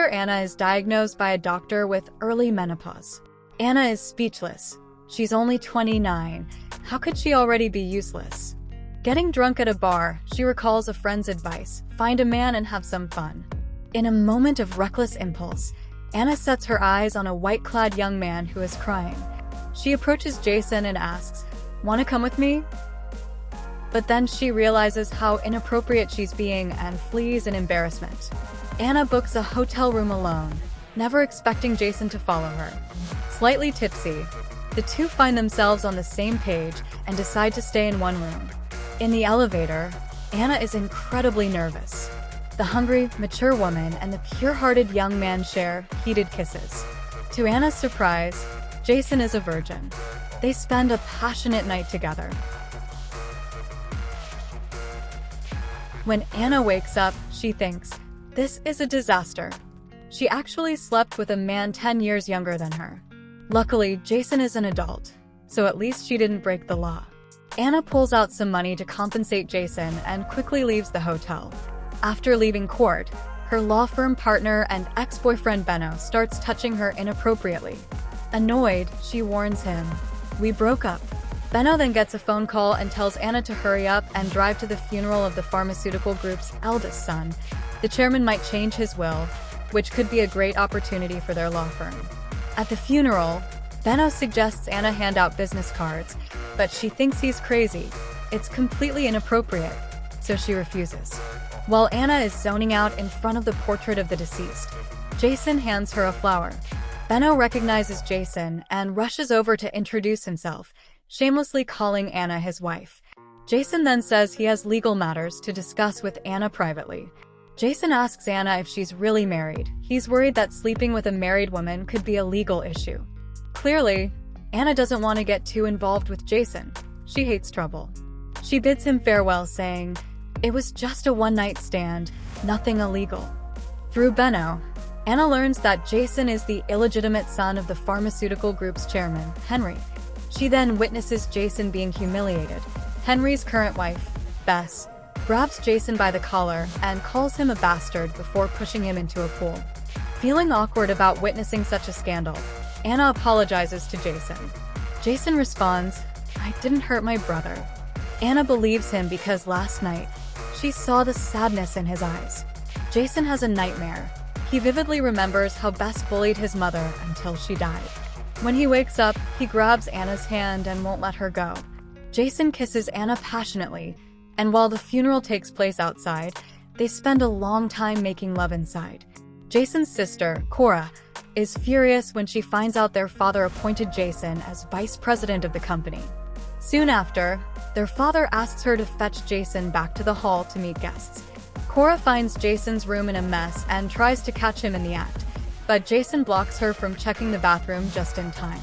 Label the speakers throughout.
Speaker 1: Later, Anna is diagnosed by a doctor with early menopause. Anna is speechless. She's only 29. How could she already be useless? Getting drunk at a bar, she recalls a friend's advice: find a man and have some fun. In a moment of reckless impulse, Anna sets her eyes on a white-clad young man who is crying. She approaches Jason and asks, "Want to come with me?" But then she realizes how inappropriate she's being and flees in embarrassment. Anna books a hotel room alone, never expecting Jason to follow her. Slightly tipsy, the two find themselves on the same page and decide to stay in one room. In the elevator, Anna is incredibly nervous. The hungry, mature woman and the pure-hearted young man share heated kisses. To Anna's surprise, Jason is a virgin. They spend a passionate night together. When Anna wakes up, she thinks, "This is a disaster." She actually slept with a man 10 years younger than her. Luckily, Jason is an adult, so at least she didn't break the law. Anna pulls out some money to compensate Jason and quickly leaves the hotel. After leaving court, her law firm partner and ex-boyfriend Benno starts touching her inappropriately. Annoyed, she warns him, "We broke up." Benno then gets a phone call and tells Anna to hurry up and drive to the funeral of the pharmaceutical group's eldest son. The chairman might change his will, which could be a great opportunity for their law firm. At the funeral, Benno suggests Anna hand out business cards, but she thinks he's crazy. It's completely inappropriate, so she refuses. While Anna is zoning out in front of the portrait of the deceased, Jason hands her a flower. Benno recognizes Jason and rushes over to introduce himself, shamelessly calling Anna his wife. Jason then says he has legal matters to discuss with Anna privately. Jason asks Anna if she's really married. He's worried that sleeping with a married woman could be a legal issue. Clearly, Anna doesn't want to get too involved with Jason. She hates trouble. She bids him farewell, saying, "It was just a one-night stand, nothing illegal." Through Benno, Anna learns that Jason is the illegitimate son of the pharmaceutical group's chairman, Henry. She then witnesses Jason being humiliated. Henry's current wife, Bess, grabs Jason by the collar and calls him a bastard before pushing him into a pool. Feeling awkward about witnessing such a scandal, Anna apologizes to Jason. Jason responds, "I didn't hurt my brother." Anna believes him because last night, she saw the sadness in his eyes. Jason has a nightmare. He vividly remembers how Bess bullied his mother until she died. When he wakes up, he grabs Anna's hand and won't let her go. Jason kisses Anna passionately, and while the funeral takes place outside, they spend a long time making love inside. Jason's sister, Cora, is furious when she finds out their father appointed Jason as vice president of the company. Soon after, their father asks her to fetch Jason back to the hall to meet guests. Cora finds Jason's room in a mess and tries to catch him in the act, but Jason blocks her from checking the bathroom just in time.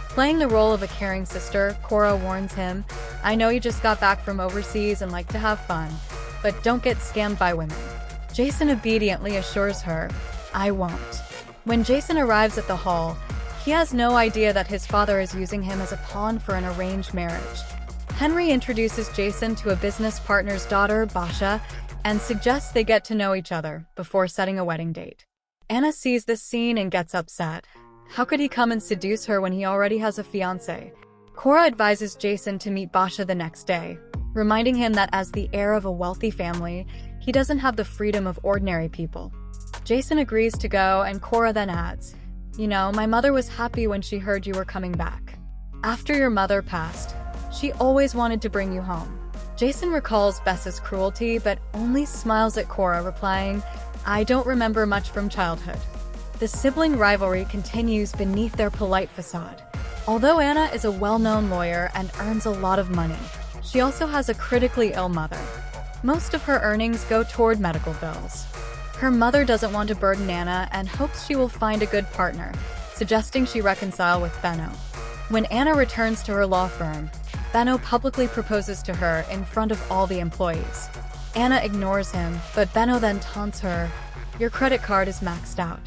Speaker 1: Playing the role of a caring sister, Cora warns him, "I know you just got back from overseas and like to have fun, but don't get scammed by women." Jason obediently assures her, "I won't." When Jason arrives at the hall, he has no idea that his father is using him as a pawn for an arranged marriage. Henry introduces Jason to a business partner's daughter, Basha, and suggests they get to know each other before setting a wedding date. Anna sees this scene and gets upset. How could he come and seduce her when he already has a fiancé? Cora advises Jason to meet Basha the next day, reminding him that as the heir of a wealthy family, he doesn't have the freedom of ordinary people. Jason agrees to go, and Cora then adds, "You know, my mother was happy when she heard you were coming back. After your mother passed, she always wanted to bring you home." Jason recalls Bess's cruelty, but only smiles at Cora, replying, "I don't remember much from childhood." The sibling rivalry continues beneath their polite facade. Although Anna is a well-known lawyer and earns a lot of money, she also has a critically ill mother. Most of her earnings go toward medical bills. Her mother doesn't want to burden Anna and hopes she will find a good partner, suggesting she reconcile with Benno. When Anna returns to her law firm, Benno publicly proposes to her in front of all the employees. Anna ignores him, but Benno then taunts her, "Your credit card is maxed out.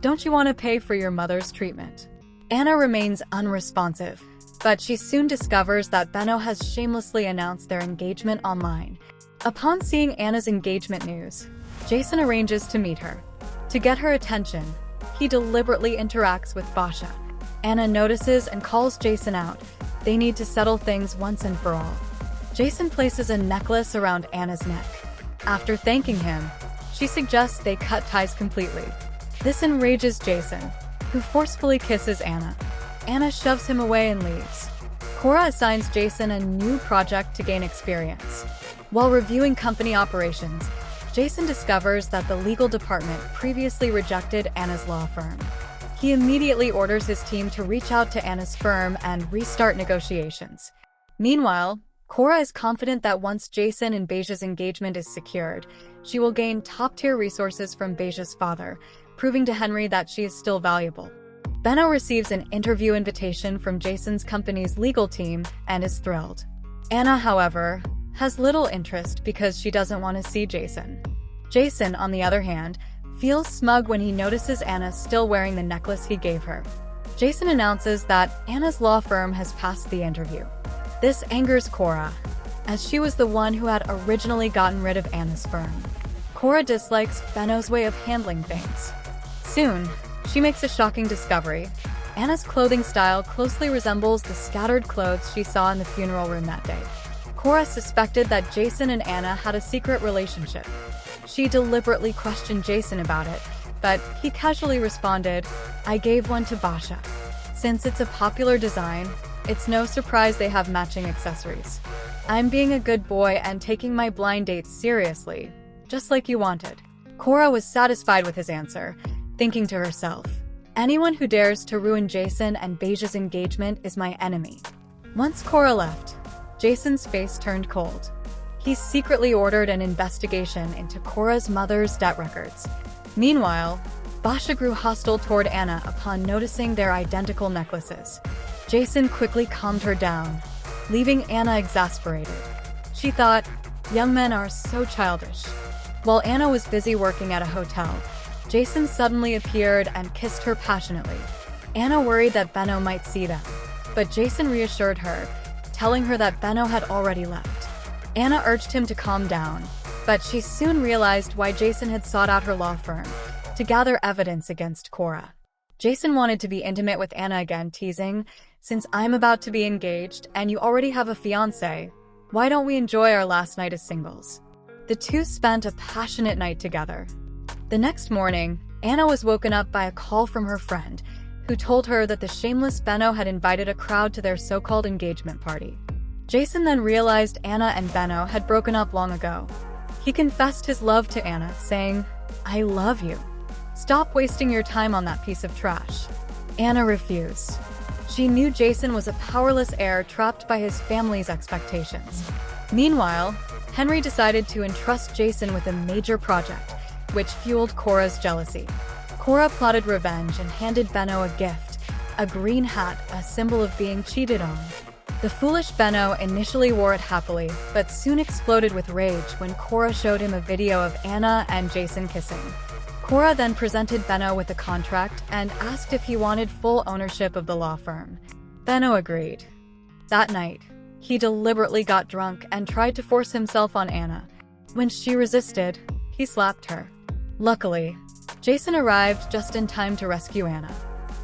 Speaker 1: Don't you want to pay for your mother's treatment?" Anna remains unresponsive, but she soon discovers that Benno has shamelessly announced their engagement online. Upon seeing Anna's engagement news, Jason arranges to meet her. To get her attention, he deliberately interacts with Basha. Anna notices and calls Jason out. They need to settle things once and for all. Jason places a necklace around Anna's neck. After thanking him, she suggests they cut ties completely. This enrages Jason, who forcefully kisses Anna. Anna shoves him away and leaves. Cora assigns Jason a new project to gain experience. While reviewing company operations, Jason discovers that the legal department previously rejected Anna's law firm. He immediately orders his team to reach out to Anna's firm and restart negotiations. Meanwhile, Cora is confident that once Jason and Beija's engagement is secured, she will gain top-tier resources from Beija's father, proving to Henry that she is still valuable. Benno receives an interview invitation from Jason's company's legal team and is thrilled. Anna, however, has little interest because she doesn't want to see Jason. Jason, on the other hand, feels smug when he notices Anna still wearing the necklace he gave her. Jason announces that Anna's law firm has passed the interview. This angers Cora, as she was the one who had originally gotten rid of Anna's firm. Cora dislikes Benno's way of handling things. Soon, she makes a shocking discovery. Anna's clothing style closely resembles the scattered clothes she saw in the funeral room that day. Cora suspected that Jason and Anna had a secret relationship. She deliberately questioned Jason about it, but he casually responded, "I gave one to Basha." Since it's a popular design, it's no surprise they have matching accessories. "I'm being a good boy and taking my blind dates seriously, just like you wanted." Cora was satisfied with his answer, thinking to herself, "Anyone who dares to ruin Jason and Beija's engagement is my enemy." Once Cora left, Jason's face turned cold. He secretly ordered an investigation into Cora's mother's debt records. Meanwhile, Basha grew hostile toward Anna upon noticing their identical necklaces. Jason quickly calmed her down, leaving Anna exasperated. She thought, young men are so childish. While Anna was busy working at a hotel, Jason suddenly appeared and kissed her passionately. Anna worried that Benno might see them, but Jason reassured her, telling her that Benno had already left. Anna urged him to calm down, but she soon realized why Jason had sought out her law firm, to gather evidence against Cora. Jason wanted to be intimate with Anna again, teasing, "Since I'm about to be engaged and you already have a fiancé, why don't we enjoy our last night as singles?" The two spent a passionate night together. The next morning, Anna was woken up by a call from her friend, who told her that the shameless Benno had invited a crowd to their so-called engagement party. Jason then realized Anna and Benno had broken up long ago. He confessed his love to Anna, saying, "I love you. Stop wasting your time on that piece of trash." Anna refused. She knew Jason was a powerless heir trapped by his family's expectations. Meanwhile, Henry decided to entrust Jason with a major project, which fueled Cora's jealousy. Cora plotted revenge and handed Benno a gift, a green hat, a symbol of being cheated on. The foolish Benno initially wore it happily, but soon exploded with rage when Cora showed him a video of Anna and Jason kissing. Cora then presented Benno with a contract and asked if he wanted full ownership of the law firm. Benno agreed. That night, he deliberately got drunk and tried to force himself on Anna. When she resisted, he slapped her. Luckily, Jason arrived just in time to rescue Anna.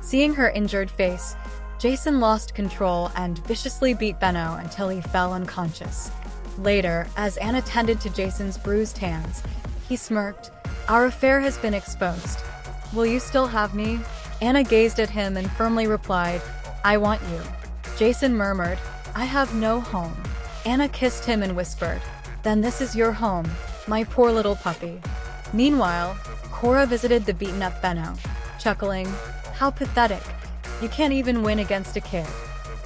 Speaker 1: Seeing her injured face, Jason lost control and viciously beat Benno until he fell unconscious. Later, as Anna tended to Jason's bruised hands, he smirked, "Our affair has been exposed. Will you still have me?" Anna gazed at him and firmly replied, "I want you." Jason murmured, "I have no home." Anna kissed him and whispered, "Then this is your home, my poor little puppy." Meanwhile, Cora visited the beaten-up Benno, chuckling, "How pathetic. You can't even win against a kid."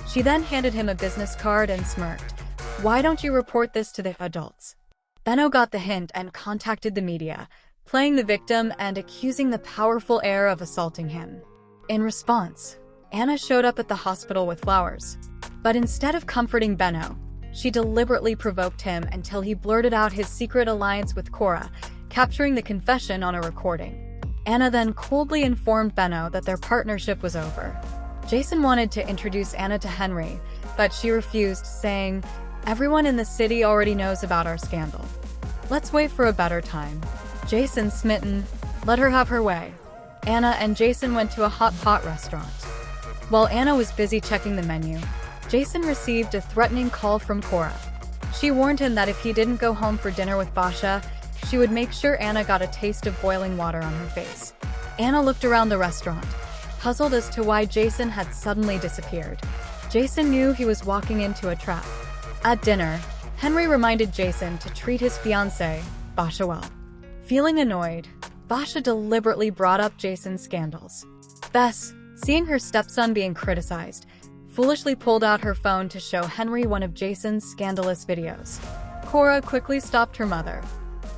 Speaker 1: She then handed him a business card and smirked, "Why don't you report this to the adults?" Benno got the hint and contacted the media, playing the victim and accusing the powerful heir of assaulting him. In response, Anna showed up at the hospital with flowers. But instead of comforting Benno, she deliberately provoked him until he blurted out his secret alliance with Cora, capturing the confession on a recording. Anna then coldly informed Benno that their partnership was over. Jason wanted to introduce Anna to Henry, but she refused, saying, "Everyone in the city already knows about our scandal. Let's wait for a better time." Jason, smitten, Let her have her way. Anna and Jason went to a hot pot restaurant. While Anna was busy checking the menu, Jason received a threatening call from Cora. She warned him that if he didn't go home for dinner with Basha, she would make sure Anna got a taste of boiling water on her face. Anna looked around the restaurant, puzzled as to why Jason had suddenly disappeared. Jason knew he was walking into a trap. At dinner, Henry reminded Jason to treat his fiancée, Basha, well. Feeling annoyed, Basha deliberately brought up Jason's scandals. Bess, seeing her stepson being criticized, foolishly pulled out her phone to show Henry one of Jason's scandalous videos. Cora quickly stopped her mother.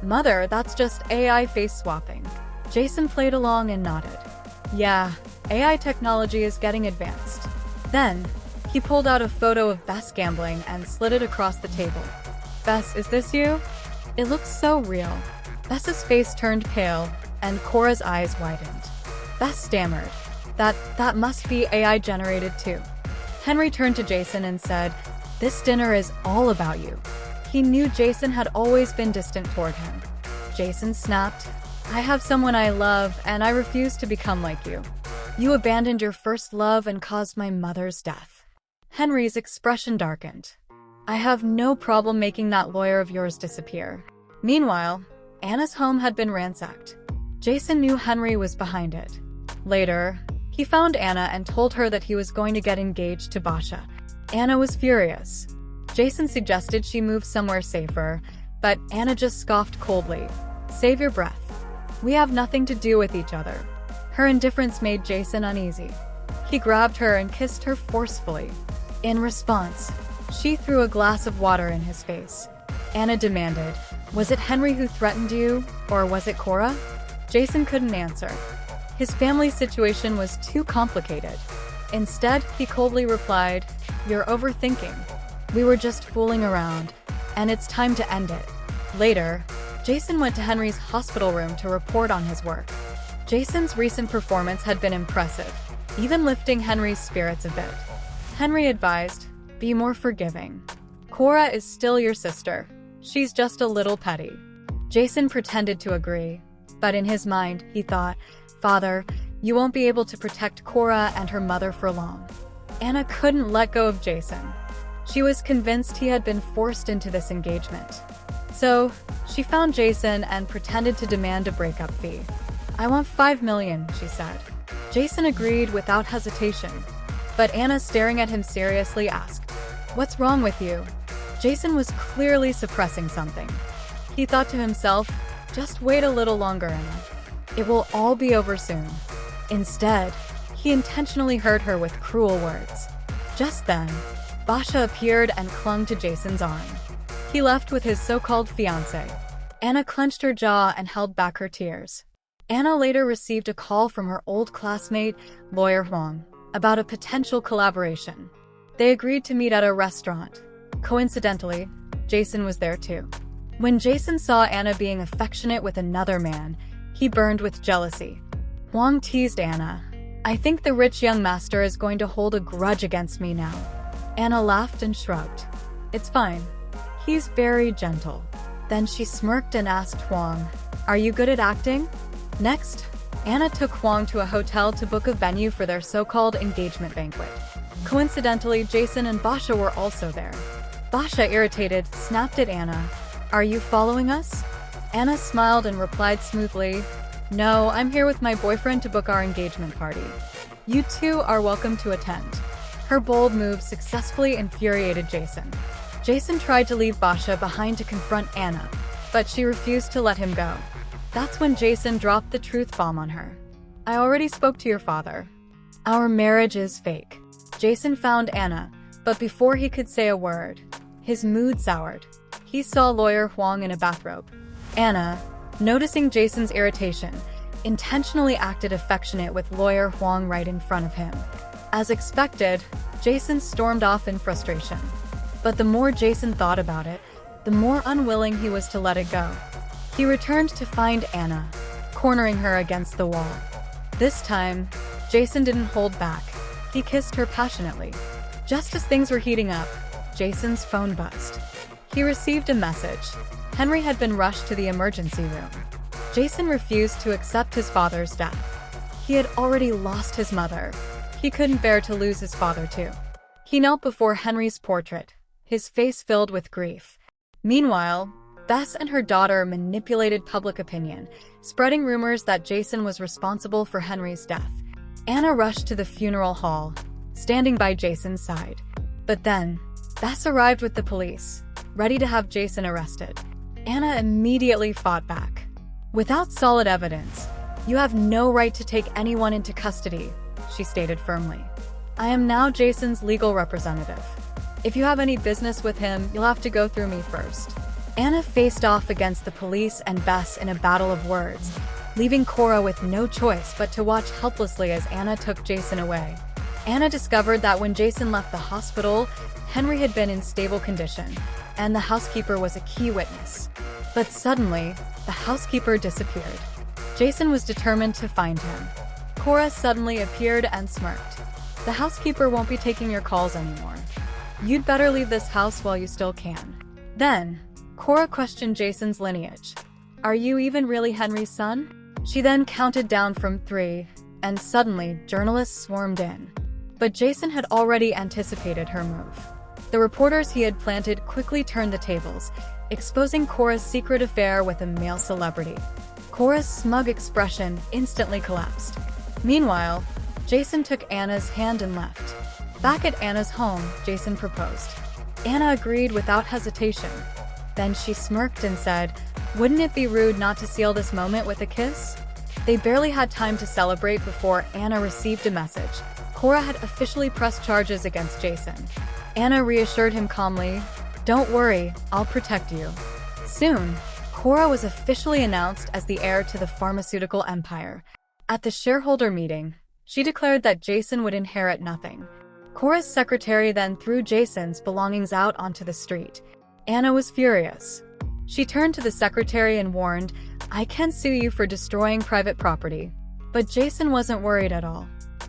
Speaker 1: Mother, that's just AI face swapping. Jason played along and nodded. Yeah, AI technology is getting advanced. Then, he pulled out a photo of Bess gambling and slid it across the table. Bess, is this you? It looks so real. Bess's face turned pale, and Cora's eyes widened. Bess stammered. That must be AI generated too. Henry turned to Jason and said, "This dinner is all about you." He knew Jason had always been distant toward him. Jason snapped, "I have someone I love, and I refuse to become like you. You abandoned your first love and caused my mother's death." Henry's expression darkened. "I have no problem making that lawyer of yours disappear." Meanwhile, Anna's home had been ransacked. Jason knew Henry was behind it. Later, he found Anna and told her that he was going to get engaged to Basha. Anna was furious. Jason suggested she move somewhere safer, but Anna just scoffed coldly. "Save your breath. We have nothing to do with each other." Her indifference made Jason uneasy. He grabbed her and kissed her forcefully. In response, she threw a glass of water in his face. Anna demanded, "Was it Henry who threatened you, or was it Cora?" Jason couldn't answer. His family situation was too complicated. Instead, he coldly replied, "You're overthinking. We were just fooling around, and it's time to end it." Later, Jason went to Henry's hospital room to report on his work. Jason's recent performance had been impressive, even lifting Henry's spirits a bit. Henry advised, "Be more forgiving. Cora is still your sister. She's just a little petty." Jason pretended to agree, but in his mind, he thought, "Father, you won't be able to protect Cora and her mother for long." Anna couldn't let go of Jason. She was convinced he had been forced into this engagement. So, she found Jason and pretended to demand a breakup fee. "I want $5 million, she said. Jason agreed without hesitation, but Anna, staring at him seriously, asked, "What's wrong with you?" Jason was clearly suppressing something. He thought to himself, "Just wait a little longer, Anna. It will all be over soon." Instead, he intentionally hurt her with cruel words. Just then, Basha appeared and clung to Jason's arm. He left with his so-called fiancé. Anna clenched her jaw and held back her tears. Anna later received a call from her old classmate, lawyer Huang, about a potential collaboration. They agreed to meet at a restaurant. Coincidentally, Jason was there too. When Jason saw Anna being affectionate with another man, he burned with jealousy. Huang teased Anna, "I think the rich young master is going to hold a grudge against me now." Anna laughed and shrugged. "It's fine. He's very gentle." Then she smirked and asked Huang, "Are you good at acting?" Next, Anna took Huang to a hotel to book a venue for their so-called engagement banquet. Coincidentally, Jason and Basha were also there. Basha, irritated, snapped at Anna, "Are you following us?" Anna smiled and replied smoothly, "No, I'm here with my boyfriend to book our engagement party. You two are welcome to attend." Her bold move successfully infuriated Jason. Jason tried to leave Basha behind to confront Anna, but she refused to let him go. That's when Jason dropped the truth bomb on her. "I already spoke to your father. Our marriage is fake." Jason found Anna, but before he could say a word, his mood soured. He saw lawyer Huang in a bathrobe. Anna, noticing Jason's irritation, intentionally acted affectionate with lawyer Huang right in front of him. As expected, Jason stormed off in frustration. But the more Jason thought about it, the more unwilling he was to let it go. He returned to find Anna, cornering her against the wall. This time, Jason didn't hold back. He kissed her passionately. Just as things were heating up, Jason's phone buzzed. He received a message. Henry had been rushed to the emergency room. Jason refused to accept his father's death. He had already lost his mother. He couldn't bear to lose his father too. He knelt before Henry's portrait, his face filled with grief. Meanwhile, Bess and her daughter manipulated public opinion, spreading rumors that Jason was responsible for Henry's death. Anna rushed to the funeral hall, standing by Jason's side. But then, Bess arrived with the police, ready to have Jason arrested. Anna immediately fought back. "Without solid evidence, you have no right to take anyone into custody," she stated firmly. "I am now Jason's legal representative. If you have any business with him, you'll have to go through me first." Anna faced off against the police and Bess in a battle of words, leaving Cora with no choice but to watch helplessly as Anna took Jason away. Anna discovered that when Jason left the hospital, Henry had been in stable condition, and the housekeeper was a key witness. But suddenly, the housekeeper disappeared. Jason was determined to find him. Cora suddenly appeared and smirked. "The housekeeper won't be taking your calls anymore. You'd better leave this house while you still can." Then, Cora questioned Jason's lineage. "Are you even really Henry's son?" She then counted down from 3, and suddenly, journalists swarmed in. But Jason had already anticipated her move. The reporters he had planted quickly turned the tables, exposing Cora's secret affair with a male celebrity. Cora's smug expression instantly collapsed. Meanwhile, Jason took Anna's hand and left. Back at Anna's home, Jason proposed. Anna agreed without hesitation. Then she smirked and said, "Wouldn't it be rude not to seal this moment with a kiss?" They barely had time to celebrate before Anna received a message. Cora had officially pressed charges against Jason. Anna reassured him calmly, "Don't worry, I'll protect you." Soon, Cora was officially announced as the heir to the pharmaceutical empire. At the shareholder meeting, she declared that Jason would inherit nothing. Cora's secretary then threw Jason's belongings out onto the street. Anna was furious. She turned to the secretary and warned, "I can sue you for destroying private property." But Jason wasn't worried at all.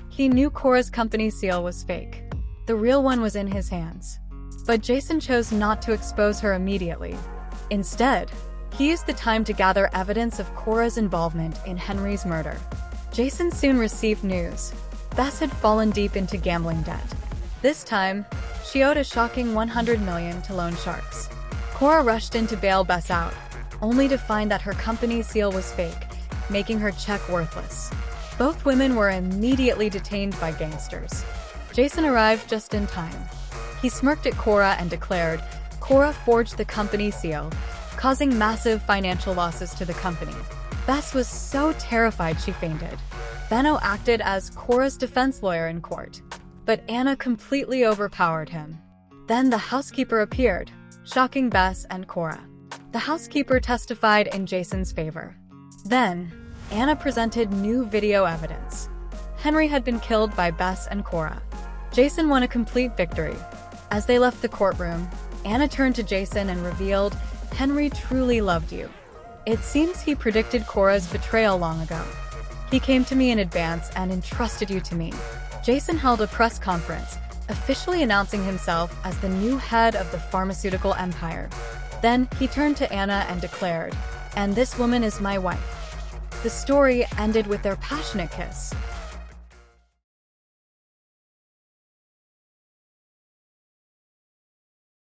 Speaker 1: He knew Cora's company seal was fake. The real one was in his hands. But Jason chose not to expose her immediately. Instead, he used the time to gather evidence of Cora's involvement in Henry's murder. Jason soon received news. Bess had fallen deep into gambling debt. This time, she owed a shocking $100 million to loan sharks. Cora rushed in to bail Bess out, only to find that her company's seal was fake, making her check worthless. Both women were immediately detained by gangsters. Jason arrived just in time. He smirked at Cora and declared, Cora forged the company seal, causing massive financial losses to the company. Bess was so terrified she fainted. Benno acted as Cora's defense lawyer in court, but Anna completely overpowered him. Then the housekeeper appeared, shocking Bess and Cora. The housekeeper testified in Jason's favor. Then, Anna presented new video evidence. Henry had been killed by Bess and Cora. Jason won a complete victory. As they left the courtroom, Anna turned to Jason and revealed, "Henry truly loved you. It seems he predicted Cora's betrayal long ago. He came to me in advance and entrusted you to me." Jason held a press conference, officially announcing himself as the new head of the pharmaceutical empire. Then he turned to Anna and declared, "And this woman is my wife." The story ended with their passionate kiss.